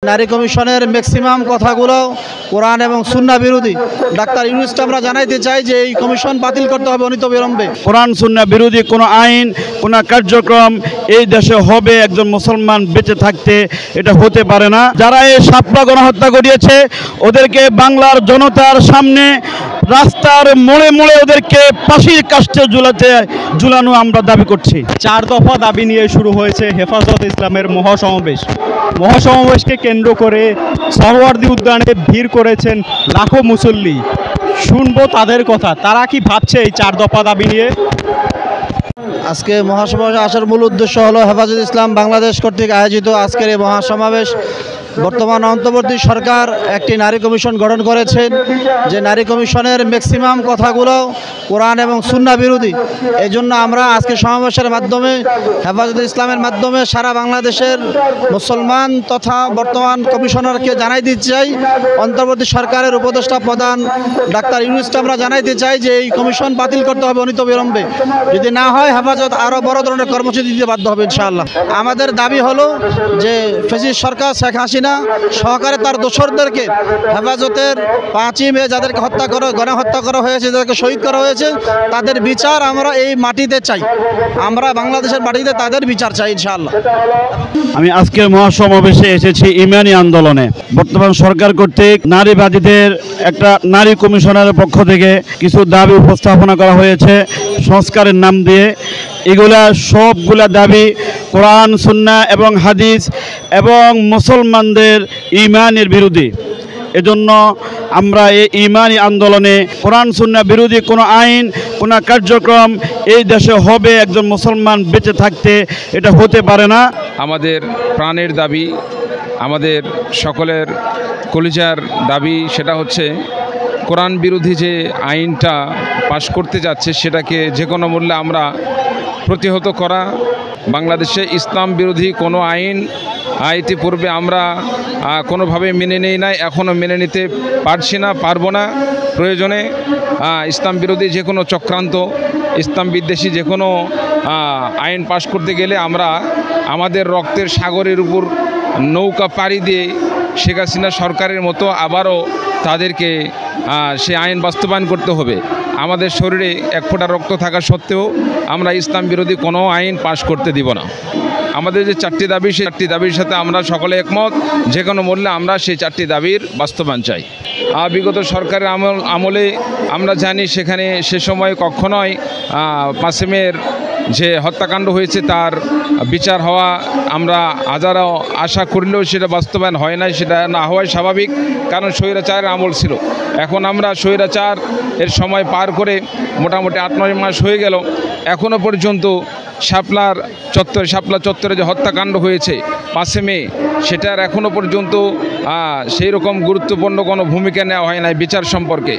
নারী কমিশনের ম্যাক্সিমাম কথাগুলো কোরআন এবং সুন্নাহ বিরোধী। ডাক্তার ইউনূসকে আমরা জানাইতে চাই যে এই কমিশন বাতিল করতে হবে অনতিবিলম্বে। কোরআন সুন্নাহ বিরোধী কোনো আইন, কোনো কার্যক্রম এই দেশে হবে একজন মুসলমান বেঁচে থাকতে এটা হতে পারে না। যারা এই শাপলা গণহত্যা করিয়েছে ওদেরকে বাংলার জনতার সামনে রাস্তার মোড়ে মোড়ে ওদেরকে ফাঁসির কাস্টে ঝুলানো আমরা দাবি করছি। 4 দফা দাবি নিয়ে শুরু হয়েছে হেফাজত ইসলামের মহাসমাবেশকে কেন্দ্র করে সোহরাওয়ার্দী উদ্যানে ভিড় করেছেন লাখো মুসল্লি। শুনবো তাদের কথা, তারা কি ভাবছে এই 4 দফা দাবি নিয়ে। আজকে মহাসমাবেশে আসার মূল উদ্দেশ্য হলো হেফাজত ইসলাম বাংলাদেশ কর্তৃক আয়োজিত আজকের এই মহাসমাবেশ। বর্তমান অন্তর্বর্তী সরকার একটি নারী কমিশন গঠন করেছেন, যে নারী কমিশনের ম্যাক্সিমাম কথাগুলো কোরআন এবং সুন্নাহ বিরোধী। এই জন্য আমরা আজকে সমাবেশের মাধ্যমে হেফাজত ইসলামের মাধ্যমে সারা বাংলাদেশের মুসলমান তথা বর্তমান কমিশনারকে জানাই দিতে চাই, অন্তর্বর্তী সরকারের উপদেষ্টা প্রধান ডাক্তার ইউনূসকে আমরা জানাইতে চাই যে এই কমিশন বাতিল করতে হবে অনতিবিলম্বে। যদি না হয় হেফাজত আরও বড় ধরনের কর্মসূচি দিতে বাধ্য হবে ইনশাআল্লাহ। আমাদের দাবি হলো যে ফ্যাসিস্ট সরকার শেখ হাসিনা সহকারে তার দোসরদেরকে হেফাজতের 5ই মে যাদেরকে গণহত্যা করা হয়েছে, যাদেরকে শহীদ করা হয়েছে, তাদের বিচার আমরা এই মাটিতে চাই। আমরা বাংলাদেশের মাটিতে তাদের বিচার চাই ইনশাআল্লাহ। আমি আজকের মহাসমাবেশে এসেছি ইমানি আন্দোলনে। বর্তমান সরকার কর্তৃক নারীবাদীদের একটা নারী কমিশনের পক্ষ থেকে কিছু দাবি উপস্থাপনা করা হয়েছে সংস্কারের নাম দিয়ে। এগুলা সবগুলা দাবি কোরআন সুন্নাহ এবং হাদিস এবং মুসলমানদের ঈমানের বিরোধী। এজন্য আমরা এই ঈমানি আন্দোলনে কোরআন সুন্নাহ বিরোধী কোনো আইন, কোনো কার্যক্রম এই দেশে হবে একজন মুসলমান বেঁচে থাকতে এটা হতে পারে না। আমাদের প্রাণের দাবি, আমাদের সকলের কলিজার দাবি, সেটা হচ্ছে কোরআন বিরোধী যে আইনটা পাশ করতে যাচ্ছে সেটাকে যে কোনো মূল্যে আমরা প্রতিহত করা। বাংলাদেশে ইসলাম বিরোধী কোনো আইন ইতিপূর্বে আমরা কোনোভাবে মেনে নেই নাই, এখনও মেনে নিতে পারছি না, পারবো না। প্রয়োজনে ইসলাম বিরোধী যে কোনো চক্রান্ত, ইসলাম বিদ্বেষী যে কোনো আইন পাশ করতে গেলে আমরা আমাদের রক্তের সাগরের উপর নৌকা পাড়ি দিয়ে শেখ হাসিনা সরকারের মতো আবারও তাদেরকে সে আইন বাস্তবায়ন করতে হবে। আমাদের শরীরে এক ফোঁটা রক্ত থাকা সত্ত্বেও আমরা ইসলাম বিরোধী কোনো আইন পাশ করতে দিব না। আমাদের যে 4টি দাবি, সেই 4টি দাবির সাথে আমরা সকলে একমত। যে কোনো মূল্যে আমরা সেই 4টি দাবির বাস্তবায়ন চাই। বিগত সরকারের আমলে আমরা জানি সেখানে সে সময় কখনোই 5 মের যে হত্যাকাণ্ড হয়েছে তার বিচার হওয়া আমরা হাজারো আশা করলেও সেটা বাস্তবায়ন হয় নাই। সেটা না হওয়াই স্বাভাবিক, কারণ স্বৈরাচারের আমল ছিল। এখন আমরা স্বৈরাচার এর সময় পার করে মোটামুটি 8-9 মাস হয়ে গেল, এখনও পর্যন্ত শাপলা চত্বরে যে হত্যাকাণ্ড হয়েছে 5 মে, সেটার এখনও পর্যন্ত সেই রকম গুরুত্বপূর্ণ কোনো ভূমিকা নেওয়া হয় নাই বিচার সম্পর্কে।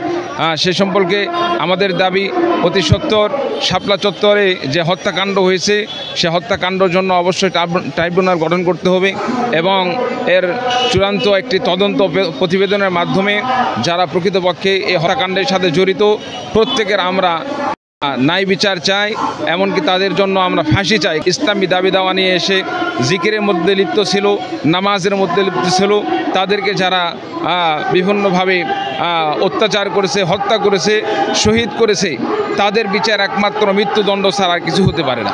সে সম্পর্কে আমাদের দাবি অতি সত্বর শাপলা চত্বরে যে হত্যাকাণ্ড হয়েছে সে হত্যাকাণ্ডের জন্য অবশ্যই ট্রাইব্যুনাল গঠন করতে হবে এবং এর চূড়ান্ত একটি তদন্ত প্রতিবেদনের মাধ্যমে যারা প্রকৃতপক্ষে এই হত্যাকাণ্ডের সাথে জড়িত প্রত্যেকের আমরা ন্যায় বিচার চাই, এমনকি তাদের জন্য আমরা ফাঁসি চাই। ইসলামী দাবি দাওয়া নিয়ে এসে জিকিরের মধ্যে লিপ্ত ছিল, নামাজের মধ্যে লিপ্ত ছিল, তাদেরকে যারা বিভিন্নভাবে অত্যাচার করেছে, হত্যা করেছে, শহীদ করেছে, তাদের বিচার একমাত্র মৃত্যুদণ্ড ছাড়া কিছু হতে পারে না।